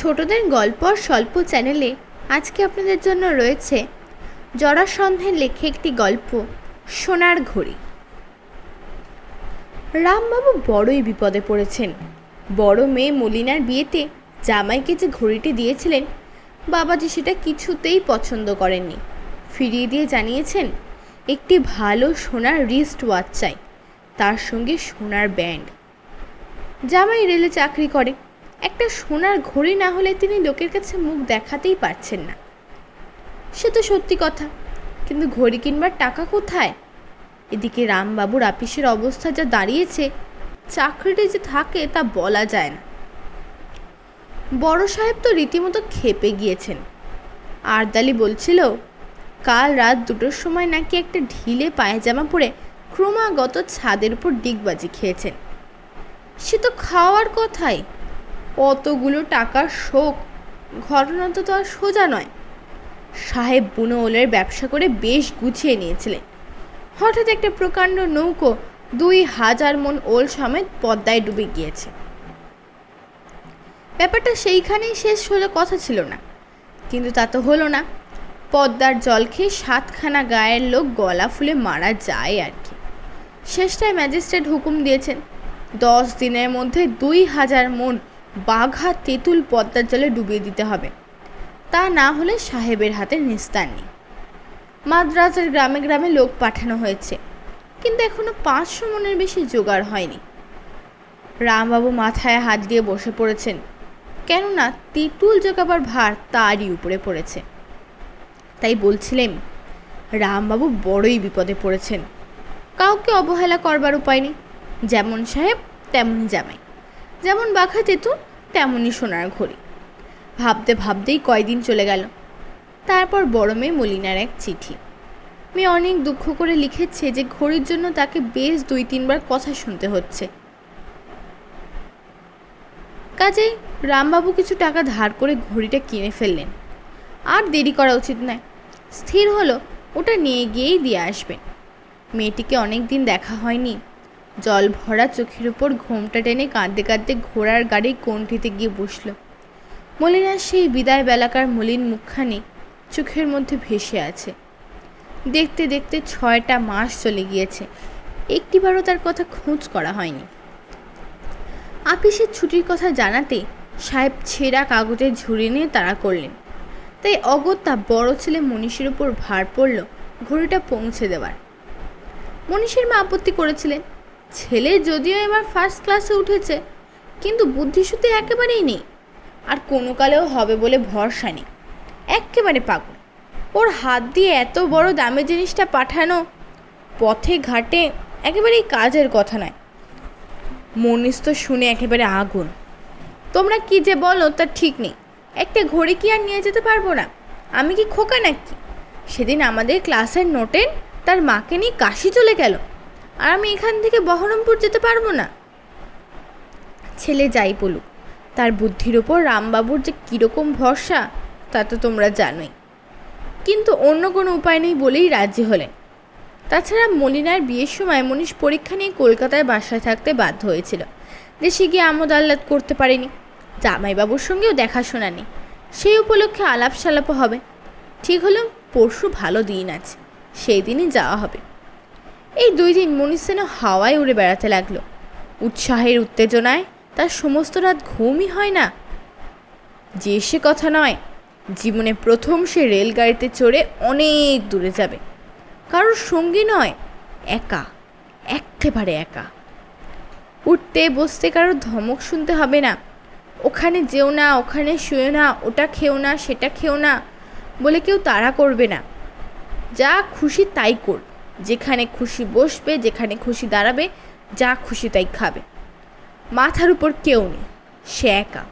ছোটদের গল্প আর স্বল্প চ্যানেলে আজকে আপনাদের জন্য রয়েছে জরাসন্ধের লেখে একটি গল্প, সোনার ঘড়ি। রামবাবু বড়ই বিপদে পড়েছেন। বড় মেয়ে মলিনার বিয়েতে জামাইকে যে ঘড়িটি দিয়েছিলেন, বাবাজি সেটা কিছুতেই পছন্দ করেননি। ফিরিয়ে দিয়ে জানিয়েছেন একটি ভালো সোনার রিস্ট ওয়াচ চাই, তার সঙ্গে সোনার ব্যান্ড। জামাই রেলে চাকরি করে, একটা সোনার ঘড়ি না হলে তিনি লোকের কাছে মুখ দেখাতেই পারছেন না। সে তো সত্যি কথা, কিন্তু ঘড়ি কিনবার টাকা কোথায়? এদিকে রামবাবুর আপিসের অবস্থা যা দাঁড়িয়েছে, চাকরিটি যে থাকে তা বলা যায় না। বড় সাহেব তো রীতিমতো ক্ষেপে গিয়েছেন। আরদালি বলছিল কাল রাত 2টোর সময় নাকি একটা ঢিলে পায়জামা পরে ক্রমাগত ছাদের উপর ডিগবাজি খেয়েছেন। সে তো খাওয়ার কথাই, অতগুলো টাকার শোক, ঘটনা তো আর সোজা নয়। সাহেব বুনো ওলের ব্যবসা করে বেশ গুছিয়ে নিয়েছিলেন। হঠাৎ একটা প্রকাণ্ড নৌকো 2000 মণ ওল সমেত পদ্মায় ডুবে গিয়েছে। ব্যাপারটা সেইখানেই শেষ হলে কথা ছিল না, কিন্তু তা তো হলো না। পদ্মার জল খেয়ে 7খানা গায়ের লোক গলা ফুলে মারা যায় আর কি। শেষটায় ম্যাজিস্ট্রেট হুকুম দিয়েছেন 10 দিনের মধ্যে 2000 মণ বাঘা তেঁতুল পদ্মার জলে ডুবিয়ে দিতে হবে, তা না হলে সাহেবের হাতে নিস্তার নেই। মাদ্রাজের গ্রামে গ্রামে লোক পাঠানো হয়েছে, কিন্তু এখনো 500 মণের বেশি জোগাড় হয়নি। রামবাবু মাথায় হাত দিয়ে বসে পড়েছেন, কেননা তেঁতুল জোগাবার ভার তারই উপরে পড়েছে। তাই বলছিলেন রামবাবু বড়ই বিপদে পড়েছেন। কাউকে অবহেলা করবার উপায় নেই। যেমন সাহেব তেমনই জামাই, যেমন বাঘা তেঁতুল তেমনই সোনার ঘড়ি। ভাবতে ভাবতেই কয়দিন চলে গেল। তারপর বড় মেয়ে মলিনার এক চিঠি। মেয়ে অনেক দুঃখ করে লিখেছে যে ঘড়ির জন্য তাকে বেশ 2-3 বার কথা শুনতে হচ্ছে। কাজেই রামবাবু কিছু টাকা ধার করে ঘড়িটা কিনে ফেললেন। আর দেরি করা উচিত নয়। স্থির হলো ওটা নিয়ে গিয়েই দিয়ে আসবেন। মেয়েটিকে অনেক দিন দেখা হয়নি। জল ভরা চোখের উপর ঘোমটা টেনে কাঁদতে কাঁদতে ঘোড়ার গাড়ির কোণঠিতে গিয়ে বসল। মলিনার সেই বিদায় বেলাকার মলিন মুখখানি চোখের মধ্যে ভেসে আছে। দেখতে দেখতে 6টা মাস চলে গিয়েছে, একটিবারও তার কথা খোঁজ করা হয়নি। আপিসের ছুটির কথা জানাতে সাহেব ছেঁড়া কাগজের ঝুড়ি নিয়ে তাড়া করলেন। তাই অগত্যা বড় ছেলে মনীষীর উপর ভার পড়ল ঘড়িটা পৌঁছে দেওয়ার। মনীষীর মা আপত্তি করেছিলেন, ছেলে যদিও এবার ফার্স্ট ক্লাসে উঠেছে, কিন্তু বুদ্ধিশুদ্ধি একেবারেই নেই, আর কোনো কালেও হবে বলে ভরসা নেই। একেবারে পাগল। ওর হাত দিয়ে এত বড় দামের জিনিসটা পাঠানো পথে ঘাটে একেবারেই কাজের কথা নয়। মনীষ তো শুনে একেবারে আগুন। তোমরা কি যে বলো তা ঠিক নেই। একটা ঘড়ি কি আর নিয়ে যেতে পারবো না? আমি কি খোকা নাকি? সেদিন আমাদের ক্লাসের নোটেন তার মাকে নিয়ে কাশি চলে গেল, আর আমি এখান থেকে বহরমপুর যেতে পারবো না। ছেলে যাই বলুক, তার বুদ্ধির ওপর রামবাবুর যে কীরকম ভরসা তা তো তোমরা জানোই। কিন্তু অন্য কোনো উপায় নেই বলেই রাজি হলেন। তাছাড়া মলিনার বিয়ের সময় মনীষ পরীক্ষা নিয়ে কলকাতায় বাসায় থাকতে বাধ্য হয়েছিল। দেশে গিয়ে আমোদ আহ্লাদ করতে পারেনি। জামাইবাবুর সঙ্গেও দেখাশোনা নেই। সেই উপলক্ষে আলাপ সালাপও হবে। ঠিক হলো পরশু ভালো দিন আছে, সেই দিনই যাওয়া হবে। এই 2 দিন মনীষ যেন হাওয়ায় উড়ে বেড়াতে লাগলো। উৎসাহের উত্তেজনায় তার সমস্ত রাত ঘুমই হয় না। যে সে কথা নয়, জীবনে প্রথম সে রেলগাড়িতে চড়ে অনেক দূরে যাবে। কারোর সঙ্গী নয়, একা, একেবারে একা। উঠতে বসতে কারোর ধমক শুনতে হবে না। ওখানে যেও না, ওখানে শুয়েও না, ওটা খেও না, সেটা খেও না বলে কেউ তাড়া করবে না। যা খুশি তাই কর, যেখানে খুশি বসবে, যেখানে খুশি দাঁড়াবে, যা খুশি তাই খাবে। মাথার উপর কেউ নেই, সে একা।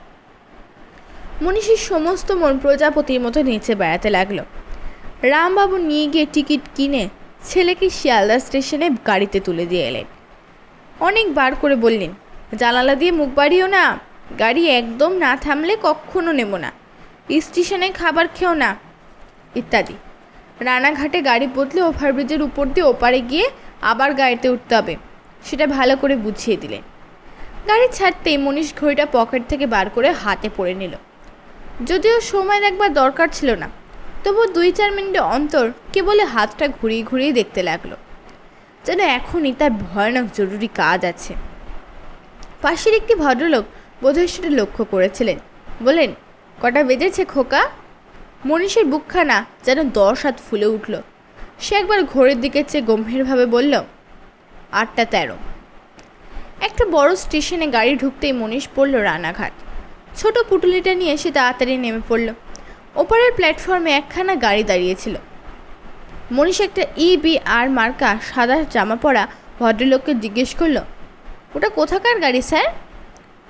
মনীষীর সমস্ত মন প্রজাপতির মতো নেচে বেড়াতে লাগলো। রামবাবু নিয়ে গিয়ে টিকিট কিনে ছেলেকে শিয়ালদা স্টেশনে গাড়িতে তুলে দিয়ে এলেন। অনেক বার করে বললেন, জানালা দিয়ে মুখ বাড়িও না, গাড়ি একদম না থামলে কখনো নেব না, স্টেশনে খাবার খেও না, ইত্যাদি। রানাঘাটে গাড়ি বদলে ওভারব্রিজের উপর দিয়ে ওপারে গিয়ে আবার গাড়িতে উঠতে হবে, সেটা ভালো করে বুঝিয়ে দিলেন। গাড়ি ছাড়তেই মনীষ ঘড়িটা পকেট থেকে বার করে হাতে পরে নিল। যদিও সময় দেখবার দরকার ছিল না, তবু 2-4 মিনিট অন্তর কেবলে হাতটা ঘুরিয়ে ঘুরিয়ে দেখতে লাগলো, যেন এখনই তার ভয়ানক জরুরি কাজ আছে। পাশের একটি ভদ্রলোক বোধহয় সেটা লক্ষ্য করেছিলেন। বলেন, কটা বেজেছে খোকা? মনীষের বুকখানা যেন 10 হাত ফুলে উঠল। সে একবার ঘড়ির দিকে চেয়ে গম্ভীরভাবে বলল, 8:13। একটা বড় স্টেশনে গাড়ি ঢুকতেই মনীষ পড়ল রানাঘাট। ছোট পুটুলিটা নিয়ে সে তাড়াতাড়ি নেমে পড়ল। ওপারের প্ল্যাটফর্মে একখানা গাড়ি দাঁড়িয়েছিল। মনীষ একটা EBR মার্কা সাদা জামা পরা ভদ্রলোককে জিজ্ঞেস করল, ওটা কোথাকার গাড়ি স্যার?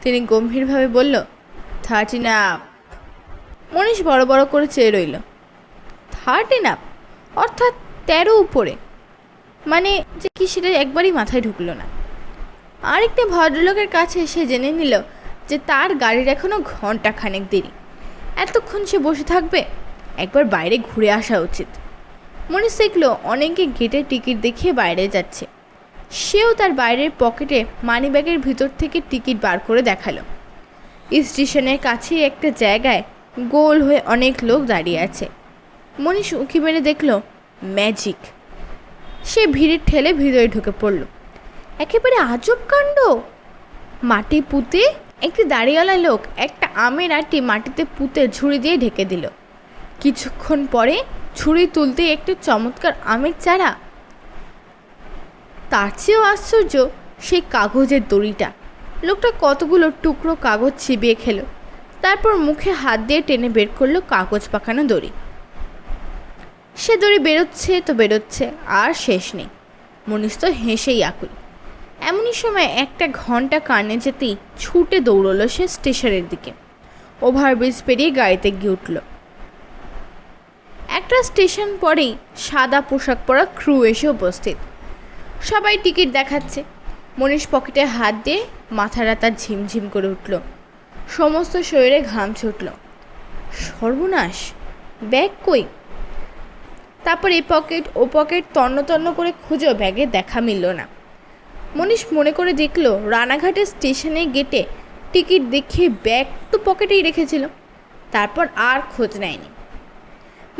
তিনি গম্ভীরভাবে বলল, 13 আপ। মনীষ বড় বড় করে চেয়ে রইল। 13 আপ অর্থাৎ 13 উপরে, মানে যে কি সেটা একবারই মাথায় ঢুকলো না। আরেকটা ভদ্রলোকের কাছে সে জেনে নিল যে তার গাড়ির এখনও ঘন্টাখানেক দেরি। এতক্ষণ সে বসে থাকবে? একবার বাইরে ঘুরে আসা উচিত। মনীষ দেখল অনেকে গেটের টিকিট দেখিয়ে বাইরে যাচ্ছে। সেও তার বাইরের পকেটে মানিব্যাগের ভিতর থেকে টিকিট বার করে দেখালো। স্টেশনের কাছে একটা জায়গায় গোল হয়ে অনেক লোক দাঁড়িয়ে আছে। মনীষ উঁকি মেরে দেখল ম্যাজিক। সে ভিড়ের ঠেলে ভিতরে ঢুকে পড়ল। একেবারে আজব কাণ্ড। মাটি পুঁতে একটি দাড়িওয়ালা লোক একটা আমের আটি মাটিতে পুঁতে ঝুড়ি দিয়ে ঢেকে দিল। কিছুক্ষণ পরে ঝুড়ি তুলতে একটু চমৎকার আমের চারা। তার চেয়েও আশ্চর্য সেই কাগজের দড়িটা। লোকটা কতগুলো টুকরো কাগজ চিবিয়ে খেলো, তারপর মুখে হাত দিয়ে টেনে বের করলো কাগজ পাকানো দড়ি। সে দড়ি বেরোচ্ছে তো বেরোচ্ছে, আর শেষ নেই। মনীষ তো হেসেই আকুল। এমনই সময় একটা ঘন্টা কানে যেতেই ছুটে দৌড়লো সে স্টেশনের দিকে। ওভারব্রিজ পেরিয়ে গাড়িতে গিয়ে উঠল। একটা স্টেশন পরেই সাদা পোশাক পরা ক্রু এসে উপস্থিত। সবাই টিকিট দেখাচ্ছে। মনীষ পকেটে হাত দিয়ে মাথাটা তার ঝিমঝিম করে উঠল। সমস্ত শরীরে ঘাম ছুটল। সর্বনাশ, ব্যাগ কই? তারপর এই পকেট ও পকেট তন্ন তন্ন করে খুঁজেও ব্যাগে দেখা মিলল না। মনীষ মনে করে দেখল রানাঘাটের স্টেশনে গেটে টিকিট দেখিয়ে ব্যাগ তো পকেটেই রেখেছিল। তারপর আর খোঁজ নেয়নি।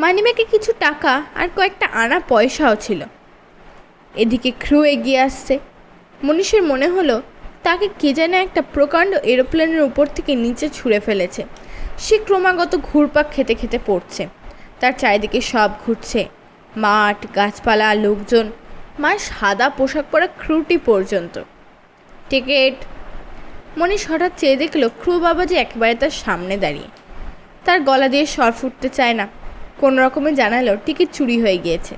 মানিব্যাগে কিছু টাকা আর কয়েকটা আনা পয়সাও ছিল। এদিকে ক্রু এগিয়ে আসছে। মনীষের মনে হলো তাকে কে যেন একটা প্রকাণ্ড এরোপ্লেনের উপর থেকে নিচে ছুঁড়ে ফেলেছে। সে ক্রমাগত ঘুরপাক খেতে খেতে পড়ছে। তার চারিদিকে সব ঘুরছে, মাঠ, গাছপালা, লোকজন, মার সাদা পোশাক পরা ক্রুটি পর্যন্ত। টিকিট। মনীষ হঠাৎ চেয়ে দেখল ক্রু বাবাজি একেবারে তার সামনে দাঁড়িয়ে। তার গলা দিয়ে স্বর ফুটতে চায় না। কোনো রকমে জানালো টিকিট চুরি হয়ে গিয়েছে।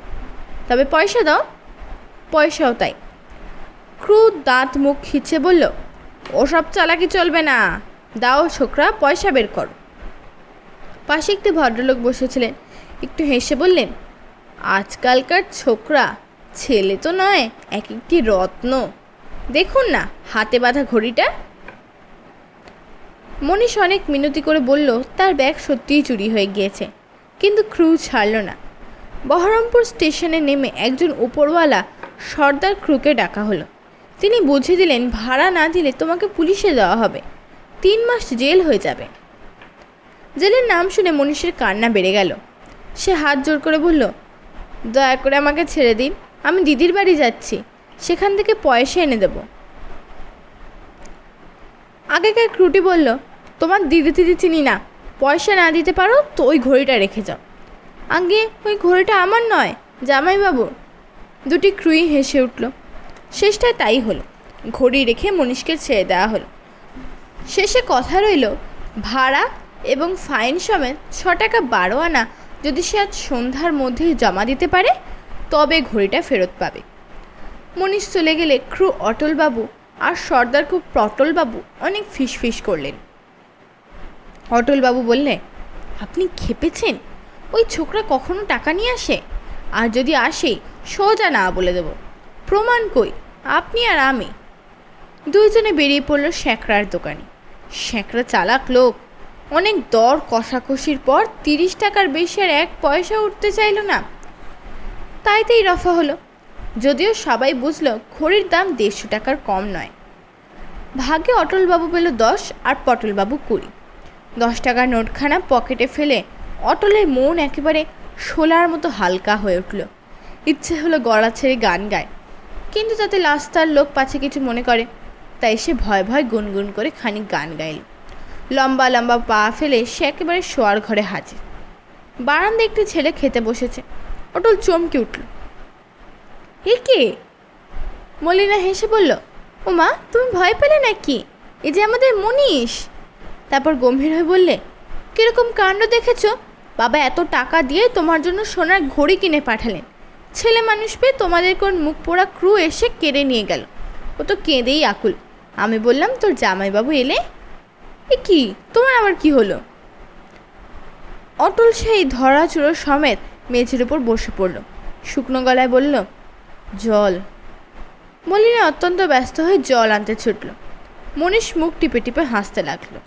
তবে পয়সা দাও। পয়সাও তাই। ক্রু দাঁত মুখ খিচে বলল, ওসব চালাকি চলবে না, দাও ছোকরা, পয়সা বের করো। পাশে একটি ভদ্রলোক বসেছিলেন। একটু হেসে বললেন, আজকালকার ছোকরা ছেলে তো নয়, এক একটি রত্ন। দেখুন না হাতে বাঁধা ঘড়িটা। মনীষ অনেক মিনতি করে বলল তার ব্যাগ সত্যিই চুরি হয়ে গিয়েছে, কিন্তু ক্রু ছাড়ল না। বহরমপুর স্টেশনে নেমে একজন উপরওয়ালা সর্দার ক্রুকে ডাকা হলো। তিনি বুঝিয়ে দিলেন, ভাড়া না দিলে তোমাকে পুলিশে দেওয়া হবে, 3 মাস জেল হয়ে যাবে। জেলের নাম শুনে মনীষের কান্না বেড়ে গেল। সে হাত জোর করে বলল, দয়া করে আমাকে ছেড়ে দিন, আমি দিদির বাড়ি যাচ্ছি, সেখান থেকে পয়সা এনে দেব। আগেকার ক্রুটি বলল, তোমার দিদি চিনি না, পয়সা না দিতে পারো তো ওই ঘড়িটা রেখে যাও। আগে ওই ঘড়িটা আমার নয়, জামাইবাবুর। দুটি ক্রুই হেসে উঠল। শেষটায় তাই হলো। ঘড়ি রেখে মনীষকে ছেড়ে দেওয়া হলো। শেষে কথা রইল, ভাড়া এবং ফাইন সমেত 6 টাকা 12 আনা যদি সে আজ সন্ধ্যার মধ্যেই জমা দিতে পারে তবে ঘড়িটা ফেরত পাবে। মনীষ চলে গেলে ক্রু অটলবাবু আর সর্দার খুব পটলবাবু অনেক ফিসফিস করলেন। অটলবাবু বললে, আপনি খেপেছেন? ওই ছোকরা কখনো টাকা নিয়ে আসে? আর যদি আসে সোজা না বলে দেব। প্রমাণ কই? আপনি আর আমি। দুইজনে বেরিয়ে পড়ল শ্যাকরার দোকানে। শ্যাকরা চালাক লোক। অনেক দর কষাকষির পর 30 টাকার বেশি আর 1 পয়সা উঠতে চাইল না। তাইতেই রফা হলো। যদিও সবাই বুঝল ঘড়ির দাম 150 টাকার কম নয়। ভাগে অটলবাবু পেল 10 আর পটলবাবু 20। 10 টাকার নোটখানা পকেটে ফেলে অটলের মন একেবারে শোলার মতো হালকা হয়ে উঠল। ইচ্ছে হলো গলা ছেড়ে গান গায়, কিন্তু তাতে রাস্তার লোক পাছে কিছু মনে করে, তাই সে ভয় ভয় গুনগুন করে খানিক গান গাইল। লম্বা লম্বা পা ফেলে সে একেবারে শোয়ার ঘরে হাজির। বারান্দায় একটি ছেলে খেতে বসেছে। অটল চমকে উঠল। এ কে? মলিনা হেসে বলল, ও মা, তুমি ভয় পেলে নাকি? এ যে আমাদের মনীষ। তারপর গম্ভীর হয়ে বললে, কীরকম কাণ্ড দেখেছ? বাবা এত টাকা দিয়ে তোমার জন্য সোনার ঘড়ি কিনে পাঠালেন, ছেলে মানুষ পেয়ে তোমাদের কোন মুখ পোড়া ক্রু এসে কেড়ে নিয়ে গেল। ও তো কেঁদেই আকুল। আমি বললাম, তোর জামাইবাবু এলে? এ কি, তোমার আবার কি হলো? অটল সেই ধরা চুড়ো সমেত মেঝের উপর বসে পড়ল। শুকনো গলায় বলল, জল। মলিনা অত্যন্ত ব্যস্ত হয়ে জল আনতে ছুটল। মনীষ মুখ টিপে টিপে হাসতে লাগলো।